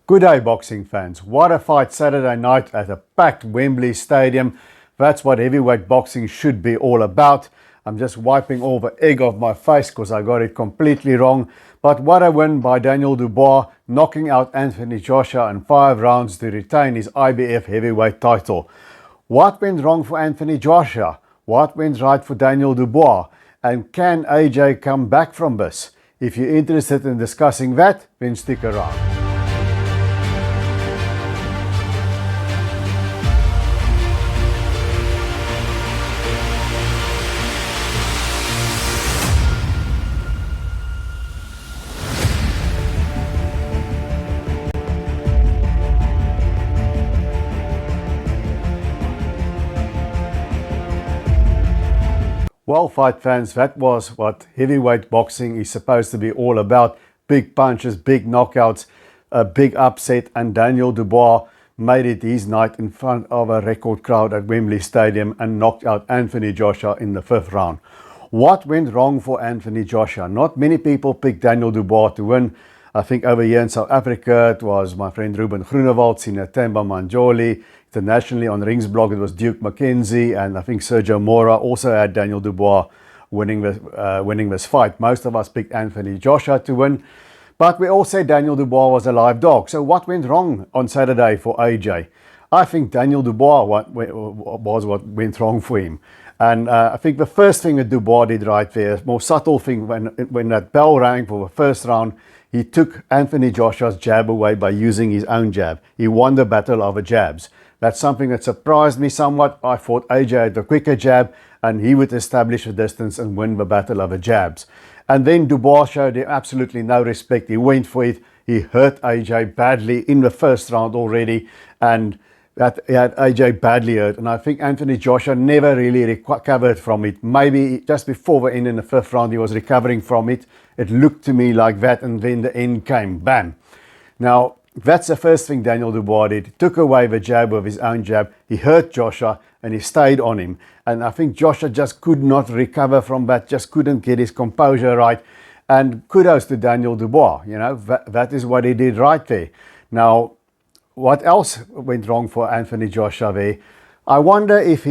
Good day, boxing fans. What a fight Saturday night at a packed Wembley Stadium. That's what heavyweight boxing should be all about. I'm just wiping all the egg off my face because I got it completely wrong. But what a win by Daniel Dubois, knocking out Anthony Joshua in 5 rounds to retain his IBF heavyweight title. What went wrong for Anthony Joshua? What went right for Daniel Dubois? And can AJ come back from this? If you're interested in discussing that, then stick around. Well, fight fans, that was what heavyweight boxing is supposed to be all about. Big punches, big knockouts, a big upset, and Daniel Dubois made it his night in front of a record crowd at Wembley Stadium and knocked out Anthony Joshua in the 5th round. What went wrong for Anthony Joshua? Not many people picked Daniel Dubois to win. I think over here in South Africa, it was my friend Ruben Groenewald, Sinetemba Manjoli. Internationally on Ringsblog, it was Duke McKenzie, and I think Sergio Mora also had Daniel Dubois winning this fight. Most of us picked Anthony Joshua to win, but we all said Daniel Dubois was a live dog. So what went wrong on Saturday for AJ? I think Daniel Dubois was what went wrong for him. And I think the first thing that Dubois did right there, a more subtle thing, when that bell rang for the first round, he took Anthony Joshua's jab away by using his own jab. He won the battle of the jabs. That's something that surprised me somewhat. I thought AJ had the quicker jab and he would establish the distance and win the battle of the jabs. And then Dubois showed him absolutely no respect. He went for it. He hurt AJ badly in the first round already, and he had AJ badly hurt. And I think Anthony Joshua never really recovered from it. Maybe just before the end in the 5th round he was recovering from it. It looked to me like that, and then the end came. Bam. Now, that's the first thing Daniel Dubois did. He took away the jab with his own jab. He hurt Joshua and he stayed on him. And I think Joshua just could not recover from that, just couldn't get his composure right. And kudos to Daniel Dubois. You know, that is what he did right there. Now, what else went wrong for Anthony Joshua there? I wonder if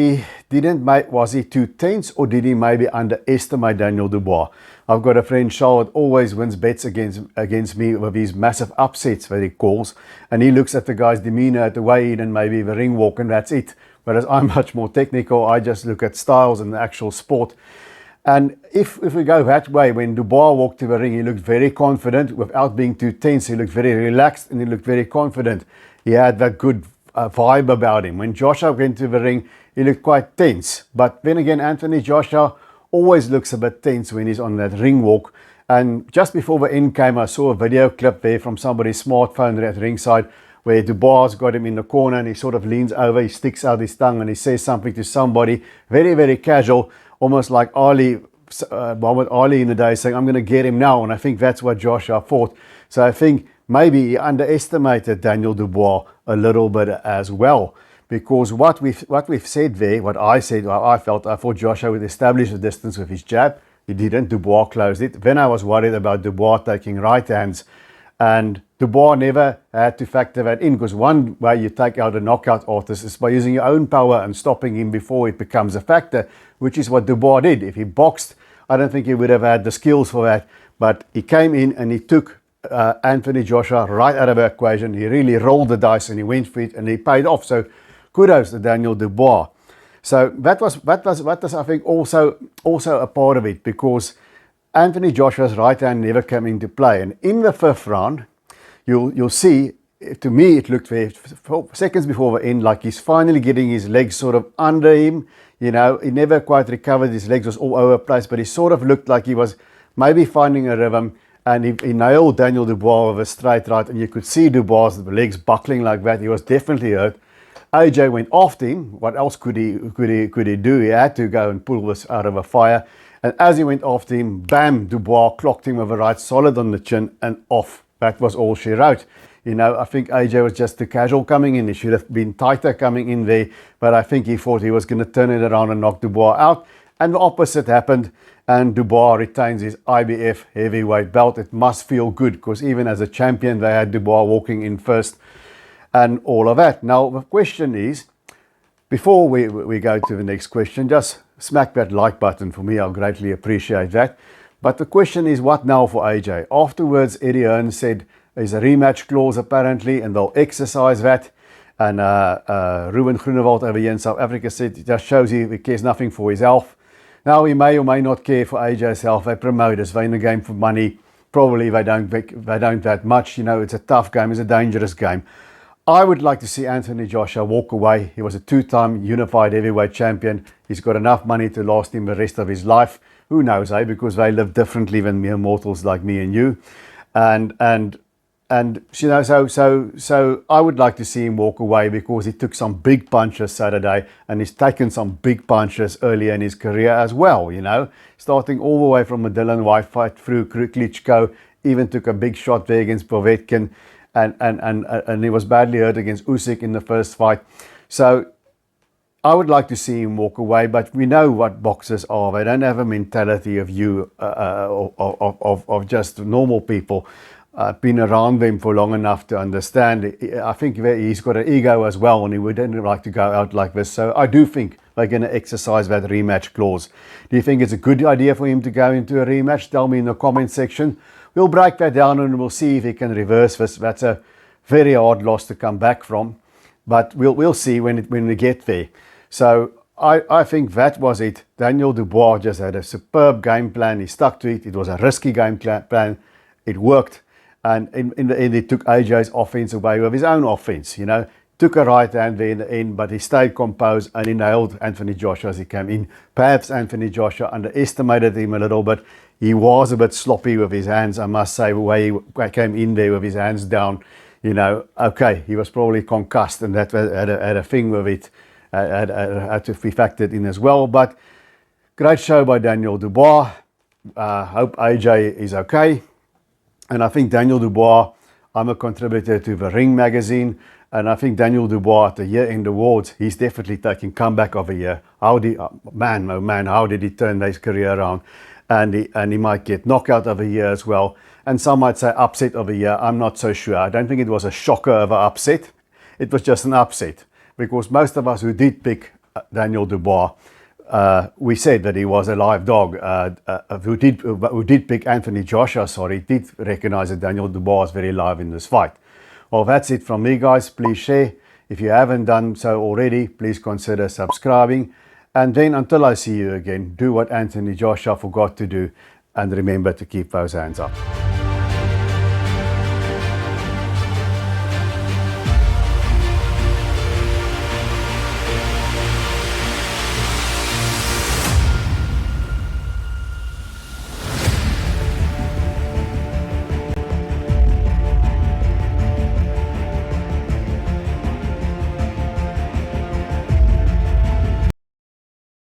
was he too tense, or did he maybe underestimate Daniel Dubois? I've got a friend, Charles, that always wins bets against me with these massive upsets that he calls. And he looks at the guy's demeanor at the weigh-in and maybe the ring walk, and that's it. Whereas I'm much more technical. I just look at styles and the actual sport. And if we go that way, when Dubois walked to the ring, he looked very confident without being too tense. He looked very relaxed and he looked very confident. He had that good vibe about him. When Joshua went to the ring, he looked quite tense. But then again, Anthony Joshua always looks a bit tense when he's on that ring walk. And just before the end came, I saw a video clip there from somebody's smartphone there at ringside where Dubois got him in the corner and he sort of leans over, he sticks out his tongue and he says something to somebody, very, very casual, almost like Muhammad Ali in the day, saying, "I'm going to get him now." And I think that's what Joshua thought. So I think maybe he underestimated Daniel Dubois a little bit as well, because what we've said there, what I said, I thought Joshua would establish the distance with his jab. He didn't. Dubois closed it. Then I was worried about Dubois taking right hands, and Dubois never had to factor that in, because one way you take out a knockout artist is by using your own power and stopping him before it becomes a factor, which is what Dubois did. If he boxed, I don't think he would have had the skills for that, but he came in and he took Anthony Joshua right out of the equation. He really rolled the dice and he went for it and he paid off. So kudos to Daniel Dubois. So that was I think also a part of it, because Anthony Joshua's right hand never came into play. And in the 5th round, you'll see, to me it looked 4 seconds before the end like he's finally getting his legs sort of under him. You know, he never quite recovered. His legs was all over the place, but he sort of looked like he was maybe finding a rhythm. And he nailed Daniel Dubois with a straight right, and you could see Dubois' legs buckling like that. He was definitely hurt. AJ went after him. What else could he do? He had to go and pull this out of a fire. And as he went after him, bam, Dubois clocked him with a right solid on the chin and off. That was all she wrote. You know, I think AJ was just too casual coming in. He should have been tighter coming in there. But I think he thought he was going to turn it around and knock Dubois out. And the opposite happened. and Dubois retains his IBF heavyweight belt. It must feel good, because even as a champion, they had Dubois walking in first and all of that. Now, the question is, before we go to the next question, just smack that like button for me. I'll greatly appreciate that. But the question is, what now for AJ? Afterwards, Eddie Hearn said there's a rematch clause apparently, and they'll exercise that. And Ruben Groenewald over here in South Africa said it just shows he cares nothing for his health. Now, he may or may not care for AJ's health. They promoters, they're in the game for money. Probably they don't that much. You know, it's a tough game. It's a dangerous game. I would like to see Anthony Joshua walk away. He was a 2-time unified heavyweight champion. He's got enough money to last him the rest of his life. Who knows, eh? Because they live differently than mere mortals like me and you. And you know, so I would like to see him walk away, because he took some big punches Saturday, and he's taken some big punches earlier in his career as well, you know. Starting all the way from a Dylan White fight through Klitschko, even took a big shot there against Povetkin. And he was badly hurt against Usyk in the first fight. So I would like to see him walk away, but we know what boxers are. They don't have a mentality of of just normal people. Been around them for long enough to understand. I think he's got an ego as well, and he wouldn't like to go out like this. So I do think they're going to exercise that rematch clause. Do you think it's a good idea for him to go into a rematch? Tell me in the comment section. We'll break that down and we'll see if he can reverse this. That's a very hard loss to come back from, but we'll see when we get there. So I think that was it. Daniel Dubois just had a superb game plan. He stuck to it. It was a risky game plan. It worked. And in the end, he took AJ's offense away with his own offense. You know, took a right hand there in the end, but he stayed composed and he nailed Anthony Joshua as he came in. Perhaps Anthony Joshua underestimated him a little bit. He was a bit sloppy with his hands, I must say, the way he came in there with his hands down. You know, okay, he was probably concussed, and that had a thing with it, had to be factored in as well. But great show by Daniel Dubois. Hope AJ is okay. And I think Daniel Dubois, I'm a contributor to The Ring magazine, and I think Daniel Dubois at the year-end awards, he's definitely taking comeback of a year. How did how did he turn his career around? And he might get knockout of a year as well. And some might say upset of a year. I'm not so sure. I don't think it was a shocker of an upset. It was just an upset, because most of us who did pick Daniel Dubois, we said that he was a live dog. Who did pick Anthony Joshua, did recognize that Daniel Dubois was very live in this fight. Well, that's it from me, guys. Please share. If you haven't done so already, please consider subscribing. And then until I see you again, do what Anthony Joshua forgot to do, and remember to keep those hands up.